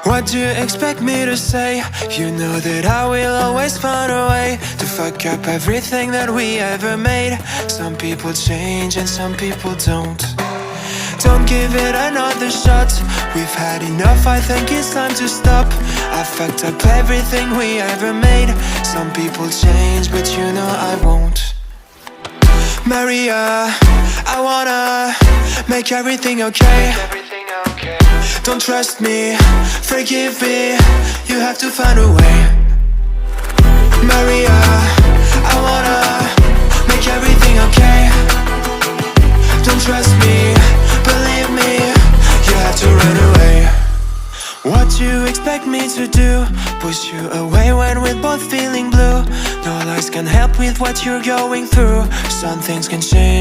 What do you expect me to say? You know that I will always find a way to fuck up everything that we ever made. Some people change and some people don't. Don't give it another shot. We've had enough, I think it's time to stop. I fucked up everything we ever made. Some people change, but you know I won't. Maria, I wanna make everything okay. Don't trust me, forgive me, you have to find a way. Maria, I wanna make everything okay. Don't trust me, believe me, you have to run away. What do you expect me to do? Push you away when we're both feeling blue. No lies can help with what you're going through. Some things can change.